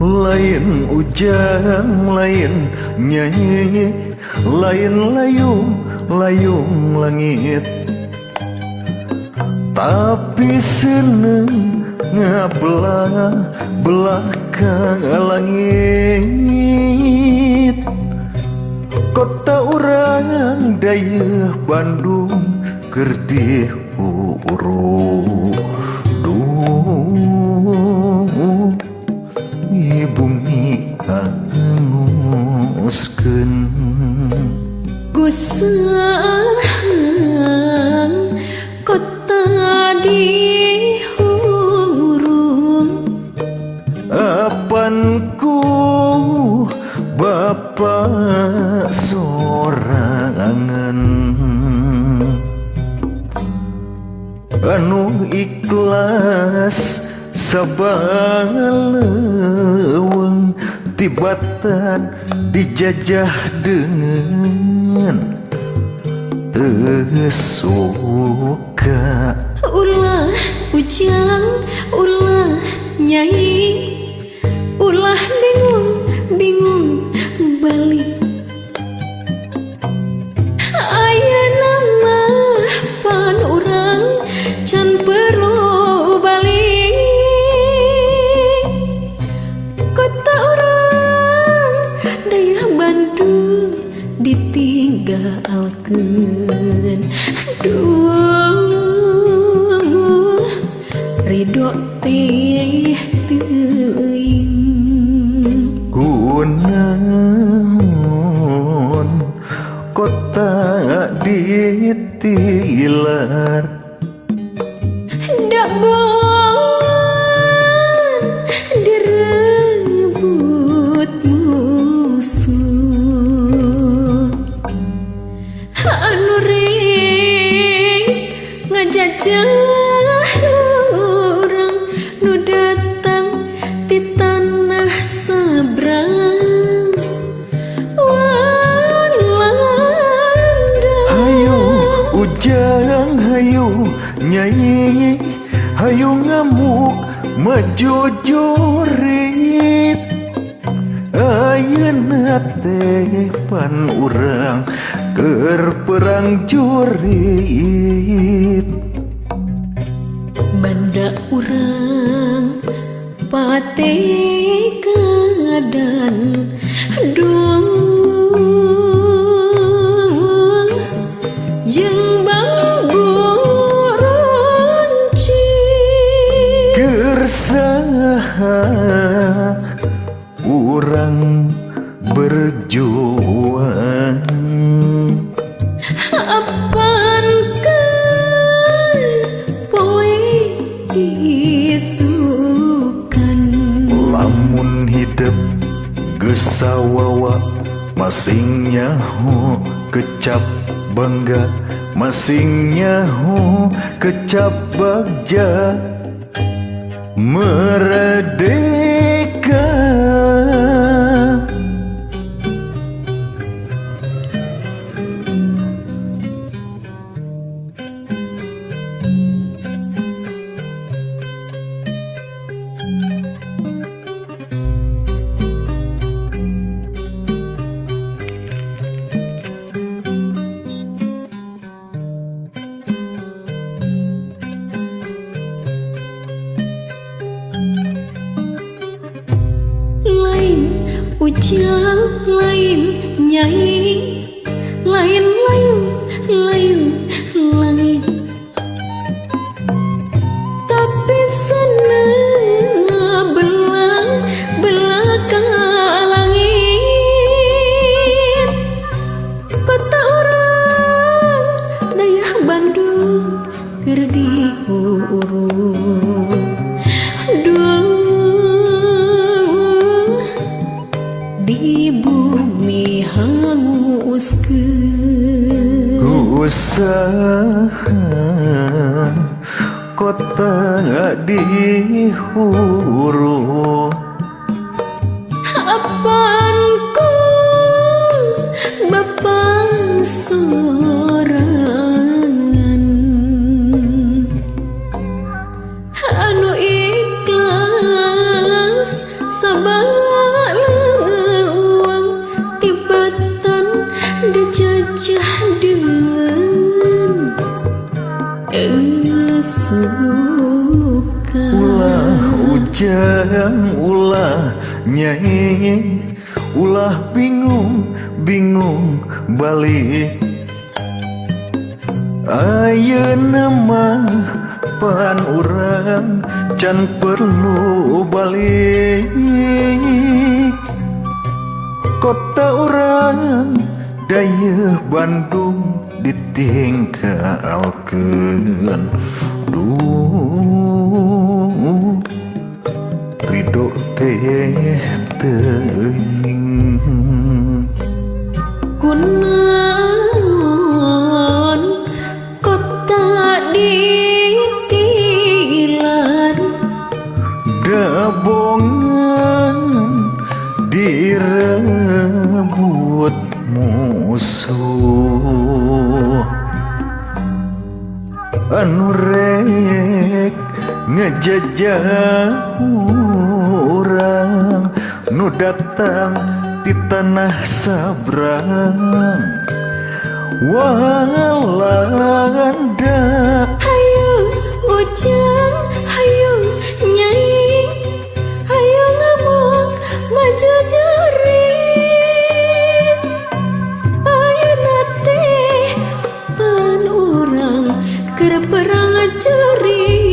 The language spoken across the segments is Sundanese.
lain ujang, lain nyanyi, lain layung langit. Tapi seneng ngabelah ka langit. Kota urang daerah Bandung keur diuruk bumi anguskeun. Gusang kota dihurung, apanku bapak sorangan anu ikhlas sabaleweng tibatan dijajah dengan teu suka. ulah ujang, ulah nyai, ulah bingung balik. Aya nama pan urang can perlu balik. Kota urang daya Bandung ditinggalkeun. Duh ridho teh teuing. Kunaon kota ditilar, Da boan direbut musuh. Anu ring ngajajah urang nu datang ti tanah sabrang. hayu ujang, hayu nyanyi, hayu ngamuk maju jurit. Ayeuna teh pan urang keur perang jurit. Banda urang pate keadaan dung jeung bangguronci. Keur saha urang berjuang, apankah poe isukan. lamun hidup geus sawawa masing nyaho kecap bangga, masing nyaho kecap bagja merdeka. Ujang lain nyai, lain layung langit. Tapi seneng belah ka langit. Kota urang dayah Bandung keur diurung. Di bumi hanguskeun. Usaha kota dihuru, apanku bapak sorangan anu ikhlas sabar ulah nyai ulah bingung balik ayeuna mah pan urang can perlu balik kota urang daya Bandung ditinggalkeun duh ridho teh teuing kunaon kota ditilan dabongan direbut musuh anu rek ngejajah urang nu datang di tanah sabrang walanda hayu ujang hayu nyai hayu ngamuk maju juring ayeuna teh pan urang keur perang juring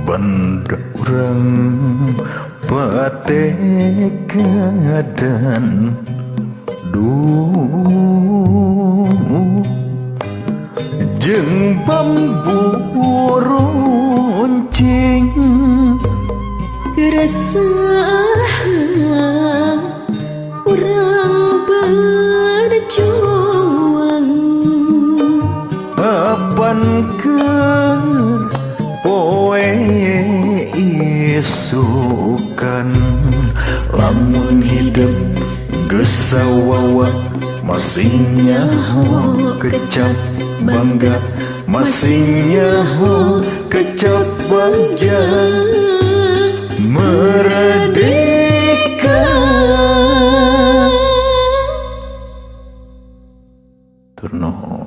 banda urang pategadan duh jeung bambu runcing geresah urang berjuang apankeun poe isukan lamun hidup geus sawawa masih nyaho kecap bangga masih nyaho kecap bangga merdeka turno